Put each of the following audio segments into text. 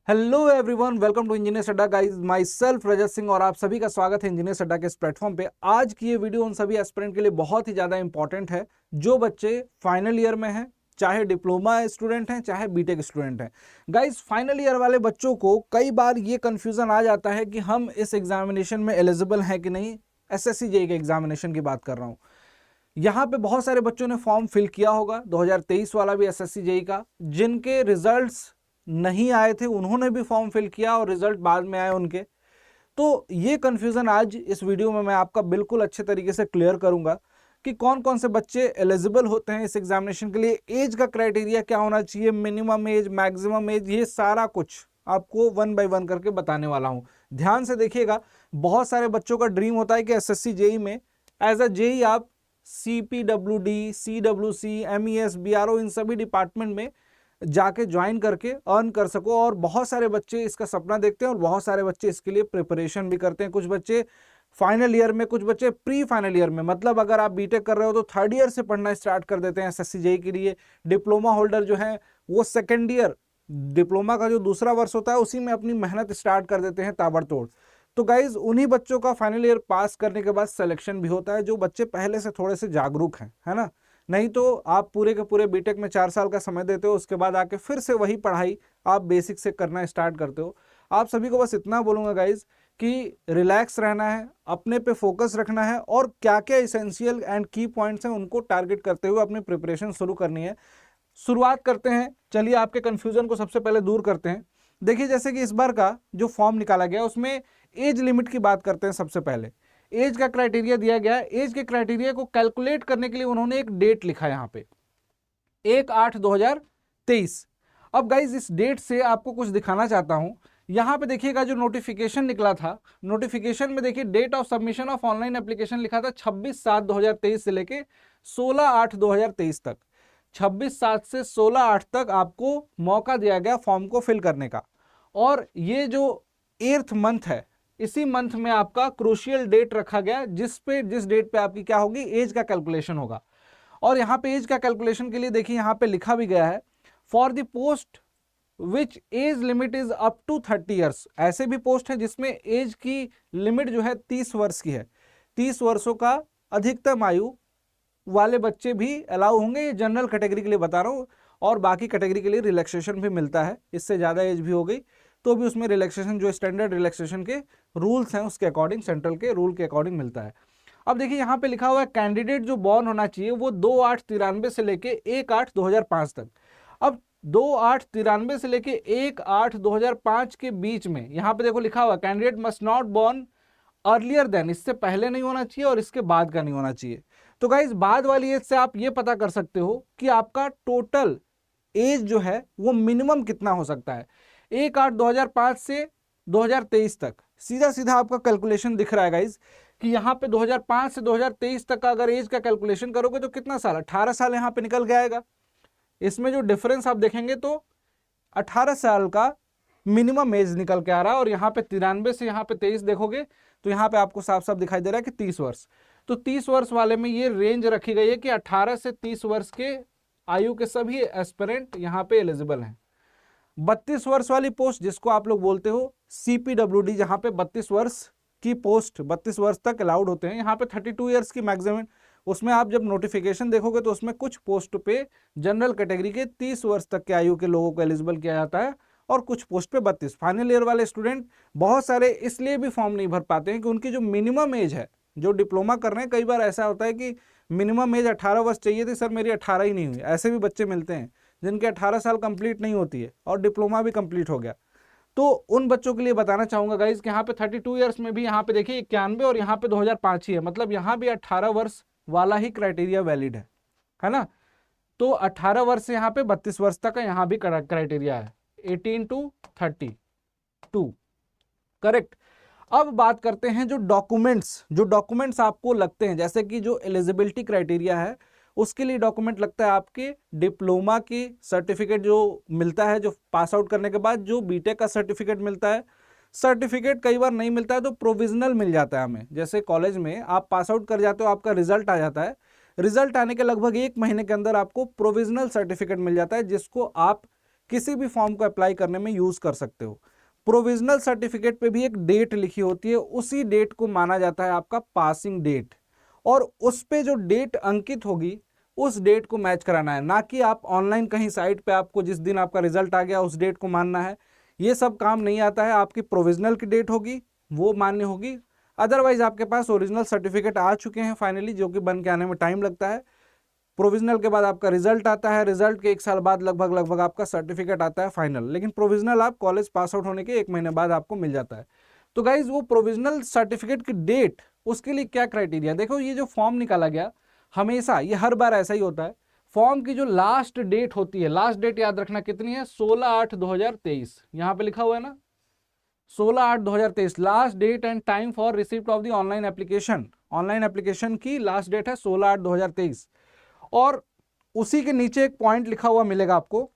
Hello everyone, welcome to Engineers Adda guys. Myself Rajat Singh और आप सभी का स्वागत है इंजीनियर्स अड्डा के इस प्लेटफॉर्म पे। आज की ये वीडियो उन सभी एस्पिरेंट के लिए बहुत ही ज़्यादा इंपॉर्टेंट है जो बच्चे फाइनल ईयर में हैं, चाहे डिप्लोमा स्टूडेंट हैं चाहे बीटेक स्टूडेंट हैं। गाइस, फाइनल ईयर वाले बच्चों को कई बार ये कन्फ्यूज़न आ जाता है कि हम इस एग्जामिनेशन में एलिजिबल हैं कि नहीं। एसएससी जेईई के एग्जामिनेशन की बात कर रहा हूँ। यहाँ पे बहुत सारे बच्चों ने फॉर्म फिल किया होगा 2023 वाला भी एसएससी जेईई का। जिनके रिजल्ट्स नहीं आए थे उन्होंने भी फॉर्म फिल किया और रिजल्ट बाद में आए उनके। तो ये कन्फ्यूज़न आज इस वीडियो में मैं आपका बिल्कुल अच्छे तरीके से क्लियर करूंगा कि कौन कौन से बच्चे एलिजिबल होते हैं इस एग्जामिनेशन के लिए, एज का क्राइटेरिया क्या होना चाहिए, मिनिमम एज, मैक्सिमम एज, ये सारा कुछ आपको वन बाय वन करके बताने वाला हूं। ध्यान से देखिएगा। बहुत सारे बच्चों का ड्रीम होता है कि एसएससी जेईई में एज अ जेईई आप CPWD, CWC, MES, BRO इन सभी डिपार्टमेंट में जाके ज्वाइन करके अर्न कर सको। और बहुत सारे बच्चे इसका सपना देखते हैं और बहुत सारे बच्चे इसके लिए प्रिपरेशन भी करते हैं। कुछ बच्चे फाइनल ईयर में, कुछ बच्चे प्री फाइनल ईयर में, मतलब अगर आप बीटेक कर रहे हो तो थर्ड ईयर से पढ़ना स्टार्ट कर देते हैं एसएससी जेईई के लिए। डिप्लोमा होल्डर जो है वो सेकेंड ईयर, डिप्लोमा का जो दूसरा वर्ष होता है उसी में अपनी मेहनत स्टार्ट कर देते हैं ताबड़तोड़। तो गाइज, उन्हीं बच्चों का फाइनल ईयर पास करने के बाद सिलेक्शन भी होता है जो बच्चे पहले से थोड़े से जागरूक हैं, है ना। नहीं तो आप पूरे के पूरे बीटेक में 4 साल का समय देते हो, उसके बाद आके फिर से वही पढ़ाई आप बेसिक से करना स्टार्ट करते हो। आप सभी को बस इतना बोलूँगा गाइज कि रिलैक्स रहना है, अपने पे फोकस रखना है और क्या क्या इसेंशियल एंड की पॉइंट्स हैं उनको टारगेट करते हुए अपनी प्रिपरेशन शुरू करनी है। शुरुआत करते हैं। चलिए, आपके कन्फ्यूजन को सबसे पहले दूर करते हैं। देखिए, जैसे कि इस बार का जो फॉर्म निकाला गया उसमें एज लिमिट की बात करते हैं। सबसे पहले एज का क्राइटेरिया दिया गया है। एज के क्राइटेरिया को कैलकुलेट करने के लिए उन्होंने एक डेट लिखा है यहाँ पे, 1/8/2023। अब गाइज, इस डेट से आपको कुछ दिखाना चाहता हूं। यहाँ पे देखिएगा जो नोटिफिकेशन निकला था, नोटिफिकेशन में देखिए date of submission of online application लिखा था 26/7/2023 से लेके 16/8/2023 तक। 26/7 से 16/8 तक आपको मौका दिया गया फॉर्म को फिल करने का। और ये जो 8th मंथ है, इसी मंथ में आपका क्रूशियल डेट रखा गया जिस डेट पे आपकी क्या होगी, एज का कैलकुलेशन होगा। और यहाँ पे एज का कैलकुलेशन के लिए देखिए यहाँ पे लिखा भी गया है, for the post which age limit is up to 30 years. ऐसे भी पोस्ट है जिसमें एज की लिमिट जो है 30 वर्ष की है। 30 वर्षों का अधिकतम आयु वाले बच्चे भी अलाउ होंगे। ये जनरल कैटेगरी के लिए बता रहा हूँ, और बाकी कैटेगरी के लिए रिलैक्सेशन भी मिलता है। इससे ज़्यादा एज भी हो गई तो भी उसमें रिलैक्सेशन, जो स्टैंडर्ड रिलैक्सेशन के रूल्स हैं उसके अकॉर्डिंग, सेंट्रल के रूल के अकॉर्डिंग मिलता है। अब देखिए यहाँ पे लिखा हुआ है कैंडिडेट जो बॉर्न होना चाहिए वो 2/8/93 से लेके 1/8/2005 तक। अब 2/8/93 से लेके 1/8/2005 के बीच में यहाँ पे देखो लिखा हुआ candidate must not born earlier than, इससे पहले नहीं होना चाहिए और इसके बाद का नहीं होना चाहिए। तो गाइज, बाद वाली एज से आप ये पता कर सकते हो कि आपका टोटल एज जो है वो मिनिमम कितना हो सकता है। 1/8/2005 से 2023 तक सीधा सीधा आपका कैलकुलेशन दिख रहा है गाइज कि यहाँ पे 2005 से 2023 तक का अगर एज का कैलकुलेशन करोगे तो कितना साल, 18 साल यहाँ पे निकल के आएगा। इसमें जो डिफरेंस आप देखेंगे तो 18 साल का मिनिमम एज निकल के आ रहा है। और यहाँ पे 93 से यहाँ पे 23 देखोगे तो यहाँ पे आपको साफ साफ दिखाई दे रहा है कि 30 वर्ष। तो 30 वर्ष वाले में ये रेंज रखी गई है कि 18 से 30 वर्ष के आयु के सभी एस्पिरेंट यहाँ पे एलिजिबल हैं। 32 वर्ष वाली पोस्ट जिसको आप लोग बोलते हो CPWD, जहाँ पे 32 वर्ष की पोस्ट 32 वर्ष तक अलाउड होते हैं। यहाँ पे 32 ईयर्स की मैक्सिमम, उसमें आप जब नोटिफिकेशन देखोगे तो उसमें कुछ पोस्ट पे जनरल कैटेगरी के 30 वर्ष तक के आयु के लोगों को एलिजिबल किया जाता है और कुछ पोस्ट पे 32। फाइनल ईयर वाले स्टूडेंट बहुत सारे इसलिए भी फॉर्म नहीं भर पाते हैं कि उनकी जो मिनिमम एज है, जो डिप्लोमा कर रहे हैं, कई बार ऐसा होता है कि मिनिमम एज 18 वर्ष चाहिए थी, सर मेरी 18 ही नहीं हुई। ऐसे भी बच्चे मिलते हैं जिनके 18 साल कंप्लीट नहीं होती है और डिप्लोमा भी कंप्लीट हो गया। तो उन बच्चों के लिए बताना चाहूंगा गाइज कि यहाँ पे 32 ईयर्स में भी यहाँ पे देखिए 91 और यहाँ पे 2005 ही है, मतलब यहाँ भी 18 वर्ष वाला ही क्राइटेरिया वैलिड है ना। तो 18 वर्ष से यहाँ पे 32 वर्ष तक का यहाँ भी क्राइटेरिया है, 18 to 32, करेक्ट। अब बात करते हैं जो डॉक्यूमेंट्स आपको लगते हैं, जैसे कि जो एलिजिबिलिटी क्राइटेरिया है उसके लिए डॉक्यूमेंट लगता है आपके डिप्लोमा की सर्टिफिकेट जो मिलता है, जो पास आउट करने के बाद जो बीटेक का सर्टिफिकेट मिलता है। सर्टिफिकेट कई बार नहीं मिलता है तो प्रोविजनल मिल जाता है हमें। जैसे कॉलेज में आप पास आउट कर जाते हो, आपका रिजल्ट आ जाता है, रिजल्ट आने के लगभग 1 महीने के अंदर आपको प्रोविजनल सर्टिफिकेट मिल जाता है जिसको आप किसी भी फॉर्म को अप्लाई करने में यूज कर सकते हो। प्रोविजनल सर्टिफिकेट पे भी एक डेट लिखी होती है, उसी डेट को माना जाता है आपका पासिंग डेट, और उस पे जो डेट अंकित होगी उस डेट को मैच कराना है, ना कि आप ऑनलाइन कहीं साइट पे आपको जिस दिन आपका रिजल्ट आ गया उस डेट को मानना है। ये सब काम नहीं आता है। आपकी प्रोविजनल की डेट होगी वो मान्य होगी, अदरवाइज आपके पास ओरिजिनल सर्टिफिकेट आ चुके हैं फाइनली, जो कि बन के आने में टाइम लगता है। प्रोविजनल के बाद आपका रिजल्ट आता है, रिजल्ट के 1 साल बाद लगभग आपका सर्टिफिकेट आता है फाइनल, लेकिन प्रोविजनल आप कॉलेज पास आउट होने के 1 महीने बाद आपको मिल जाता है। तो गाइज वो प्रोविजनल सर्टिफिकेट की डेट, उसके लिए क्या क्राइटेरिया, देखो ये जो फॉर्म निकाला गया, हमेशा ये हर बार ऐसा ही होता है, फॉर्म की जो लास्ट डेट होती है, लास्ट डेट याद रखना कितनी है, 16/8/2023, यहाँ पे लिखा हुआ है ना 16/8/2023 last date and time for receipt of the online application. Online application की लास्ट डेट है 16/8/2023, और उसी के नीचे एक पॉइंट लिखा हुआ मिलेगा आपको,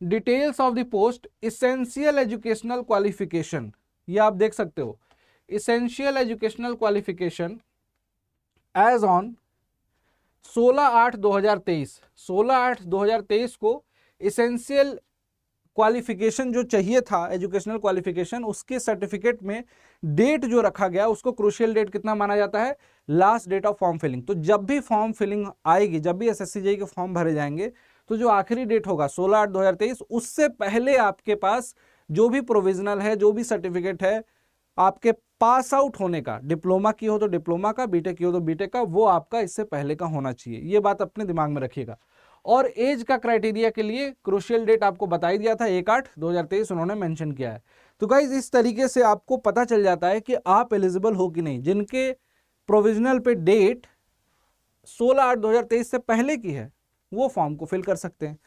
details of the post essential educational qualification. ये आप देख सकते हो, essential educational qualification as on 16/8/2023, 16/8/2023 को इसेंशियल क्वालिफिकेशन जो चाहिए था, एजुकेशनल क्वालिफिकेशन, उसके सर्टिफिकेट में डेट जो रखा गया उसको क्रूशियल डेट कितना माना जाता है, last date of form filling. तो जब भी फॉर्म फिलिंग आएगी, जब भी एसएससी जेईई के फॉर्म भरे जाएंगे, तो जो आखिरी डेट होगा 16/8/2023, उससे पहले आपके पास जो भी प्रोविजनल है, जो भी सर्टिफिकेट है आपके पास आउट होने का, डिप्लोमा की हो तो डिप्लोमा का, बीटेक की हो तो बीटेक का, वो आपका इससे पहले का होना चाहिए। ये बात अपने दिमाग में रखिएगा। और एज का क्राइटेरिया के लिए क्रूशियल डेट आपको बता ही दिया था, 1/8/2023 उन्होंने मेंशन किया है। तो गाइज इस तरीके से आपको पता चल जाता है कि आप एलिजिबल हो कि नहीं। जिनके प्रोविजनल पे डेट 16/8/2023 से पहले की है वो फॉर्म को फिल कर सकते हैं।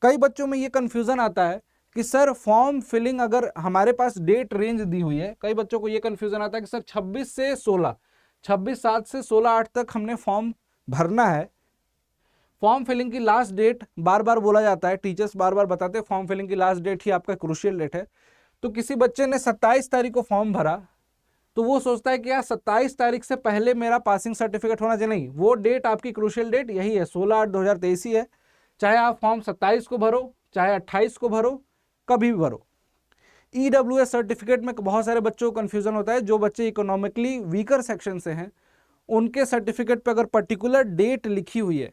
कई बच्चों में ये कंफ्यूजन आता है कि सर फॉर्म फिलिंग अगर हमारे पास डेट रेंज दी हुई है, कई बच्चों को ये कंफ्यूजन आता है कि सर 26 से 16, 26/7 से 16/8 तक हमने फॉर्म भरना है। फॉर्म फिलिंग की लास्ट डेट बार बार बोला जाता है, टीचर्स बार बार बताते हैं फॉर्म फिलिंग की लास्ट डेट ही आपका क्रूशियल डेट है। तो किसी बच्चे ने 27 तारीख को फॉर्म भरा तो वो सोचता है कि यार 27 तारीख से पहले मेरा पासिंग सर्टिफिकेट होना चाहिए। नहीं, वो डेट आपकी क्रूशियल डेट यही है, 16/8/2023 ही है। चाहे आप फॉर्म 27 को भरो, चाहे 28 को भरो, कभी भी भरो। ईडब्ल्यूएस सर्टिफिकेट में बहुत सारे बच्चों को कंफ्यूजन होता है। जो बच्चे इकोनॉमिकली वीकर सेक्शन से हैं उनके सर्टिफिकेट पे अगर पर्टिकुलर डेट लिखी हुई है,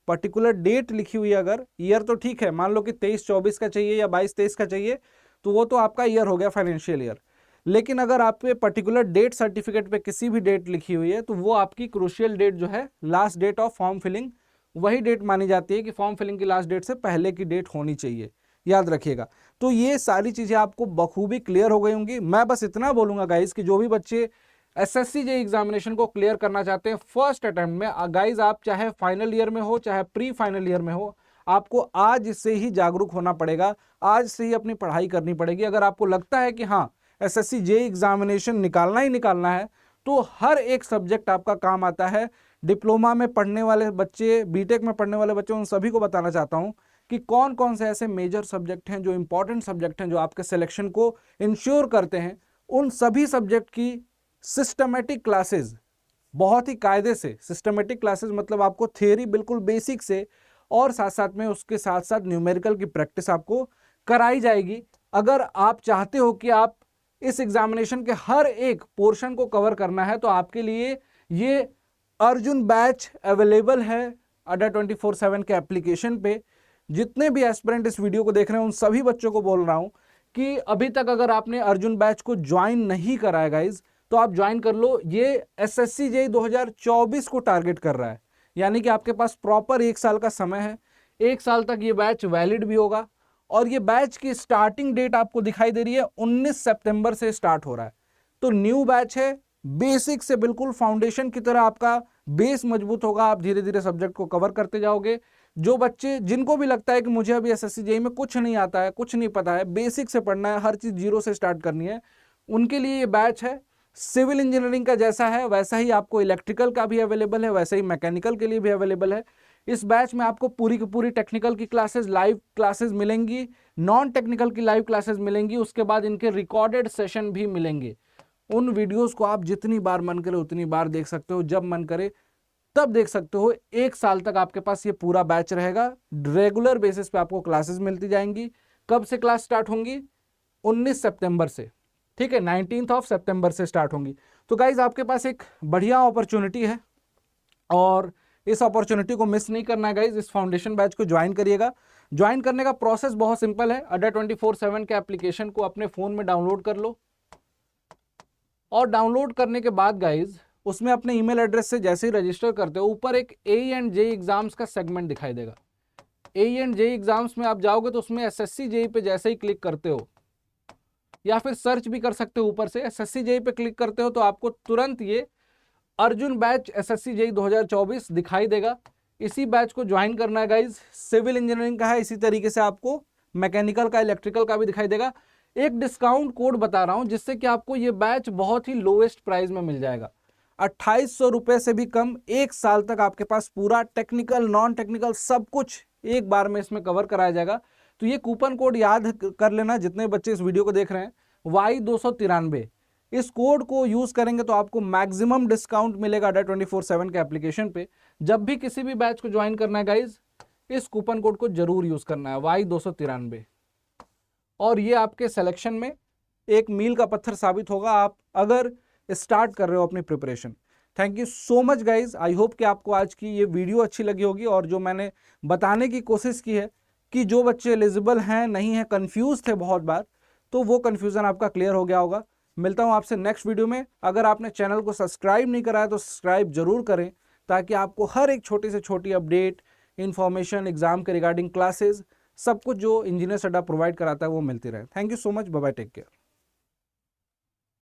पर्टिकुलर डेट लिखी हुई है, अगर ईयर तो ठीक है, मान लो कि 23-24 का चाहिए या 22-23 का चाहिए, तो वो तो आपका ईयर हो गया, फाइनेंशियल ईयर। लेकिन अगर आप पे पर्टिकुलर डेट सर्टिफिकेट पे किसी भी डेट लिखी हुई है तो वो आपकी क्रूशियल डेट जो है, last date of form filling, वही डेट मानी जाती है कि फॉर्म फिलिंग की लास्ट डेट से पहले की डेट होनी चाहिए, याद रखिएगा। तो ये सारी चीजें आपको बखूबी क्लियर हो गई होंगी। मैं बस इतना बोलूंगा गाइज कि जो भी बच्चे एसएससी जेईई एग्जामिनेशन को क्लियर करना चाहते हैं फर्स्ट अटेम्प्ट में, गाइज आप चाहे फाइनल ईयर में हो चाहे प्री फाइनल ईयर में हो, आपको आज से ही जागरूक होना पड़ेगा, आज से ही अपनी पढ़ाई करनी पड़ेगी। अगर आपको लगता है कि हाँ एसएससी जेईई एग्जामिनेशन निकालना ही निकालना है, तो हर एक सब्जेक्ट आपका काम आता है। डिप्लोमा में पढ़ने वाले बच्चे, बीटेक में पढ़ने वाले बच्चे, उन सभी को बताना चाहता हूँ कि कौन कौन से ऐसे मेजर सब्जेक्ट हैं जो इंपॉर्टेंट सब्जेक्ट हैं, जो आपके सिलेक्शन को इंश्योर करते हैं। उन सभी सब्जेक्ट की सिस्टमेटिक क्लासेस, बहुत ही कायदे से सिस्टमेटिक क्लासेस, मतलब आपको थियरी बिल्कुल बेसिक से, और साथ साथ में उसके साथ साथ न्यूमेरिकल की प्रैक्टिस आपको कराई जाएगी। अगर आप चाहते हो कि आप इस एग्जामिनेशन के हर एक पोर्शन को कवर करना है, तो आपके लिए ये अर्जुन बैच अवेलेबल है अड्डा 24/7 के एप्लीकेशन पे। जितने भी एस्पिरेंट इस वीडियो को देख रहे हैं उन सभी बच्चों को बोल रहा हूं कि अभी तक अगर आपने अर्जुन बैच को ज्वाइन नहीं करा है गाइज, तो आप ज्वाइन कर लो। ये एसएससी जेईई 2024 को टारगेट कर रहा है, यानी कि आपके पास प्रॉपर 1 साल का समय है। 1 साल तक ये बैच वैलिड भी होगा, और ये बैच की स्टार्टिंग डेट आपको दिखाई दे रही है 19 सितंबर से स्टार्ट हो रहा है। तो न्यू बैच है, बेसिक से बिल्कुल फाउंडेशन की तरह आपका बेस मजबूत होगा, आप धीरे धीरे सब्जेक्ट को कवर करते जाओगे। जो बच्चे, जिनको भी लगता है कि मुझे अभी एसएससी जेईई में कुछ नहीं आता है, कुछ नहीं पता है, बेसिक से पढ़ना है, हर चीज जीरो से स्टार्ट करनी है, उनके लिए ये बैच है। सिविल इंजीनियरिंग का जैसा है वैसा ही आपको इलेक्ट्रिकल का भी अवेलेबल है, वैसे ही मैकेनिकल के लिए भी अवेलेबल है। इस बैच में आपको पूरी की पूरी टेक्निकल की क्लासेस, लाइव क्लासेस मिलेंगी, नॉन टेक्निकल की लाइव क्लासेस मिलेंगी, उसके बाद इनके रिकॉर्डेड सेशन भी मिलेंगे। उन वीडियोस को आप जितनी बार मन करे उतनी बार देख सकते हो, जब मन करे तब देख सकते हो 1 साल तक आपके पास ये पूरा बैच रहेगा। रेगुलर बेसिस पे आपको क्लासेस मिलती जाएंगी। कब से क्लास स्टार्ट होंगी? 19 सितंबर से, ठीक है, 19 सितंबर से स्टार्ट होंगी। तो गाइज आपके पास एक बढ़िया अपॉर्चुनिटी है और इस अपॉर्चुनिटी को मिस नहीं करना है गाइज। इस फाउंडेशन बैच को ज्वाइन करिएगा। ज्वाइन करने का प्रोसेस बहुत सिंपल है। अड्डा 24/7 के एप्लीकेशन को अपने फोन में डाउनलोड कर लो और डाउनलोड करने के बाद गाइज उसमें अपने ईमेल एड्रेस से जैसे ही रजिस्टर करते हो, ऊपर एक AE एंड JEE एग्जाम्स का सेगमेंट दिखाई देगा। AE एंड JEE एग्जाम्स में आप जाओगे तो उसमें SSC JEE पे जैसे ही क्लिक करते हो, या फिर सर्च भी कर सकते हो ऊपर से, SSC JEE पे क्लिक करते हो तो आपको तुरंत ये अर्जुन बैच SSC JEE 2024 दिखाई देगा। इसी बैच को ज्वाइन करना है गाइज। सिविल इंजीनियरिंग का है, इसी तरीके से आपको मैकेनिकल का, इलेक्ट्रिकल का भी दिखाई देगा। एक डिस्काउंट कोड बता रहा हूं जिससे कि आपको ये बैच बहुत ही लोएस्ट प्राइस में मिल जाएगा। 2800 रुपए से भी कम। 1 साल तक आपके पास पूरा टेक्निकल, नॉन टेक्निकल सब कुछ एक बार में इसमें कवर कराया जाएगा। तो ये कूपन कोड याद कर लेना जितने बच्चे इस वीडियो को देख रहे हैं, Y293। इस कोड को यूज करेंगे तो आपको मैक्सिमम डिस्काउंट मिलेगा अड्डा 24/7 के एप्लीकेशन पे। जब भी किसी भी बैच को ज्वाइन करना है गाइज, इस कूपन कोड को जरूर यूज करना है, Y293। और ये आपके सिलेक्शन में एक मील का पत्थर साबित होगा, आप अगर स्टार्ट कर रहे हो अपनी preparation. Thank you so much guys. I hope कि आपको आज की ये वीडियो अच्छी लगी होगी और जो मैंने बताने की कोशिश की है कि जो बच्चे एलिजिबल हैं, नहीं हैं, कंफ्यूज थे बहुत बार, तो वो कंफ्यूजन आपका क्लियर हो गया होगा। मिलता हूं आपसे नेक्स्ट वीडियो में। अगर आपने चैनल को सब्सक्राइब नहीं करा है तो सब्सक्राइब जरूर करें, ताकि आपको हर एक छोटी से छोटी अपडेट, इंफॉर्मेशन, एग्जाम के रिगार्डिंग क्लासेस, सब कुछ जो इंजीनियर्स अड्डा प्रोवाइड कराता है वो मिलती रहे। Thank you so much. Bye bye, take care.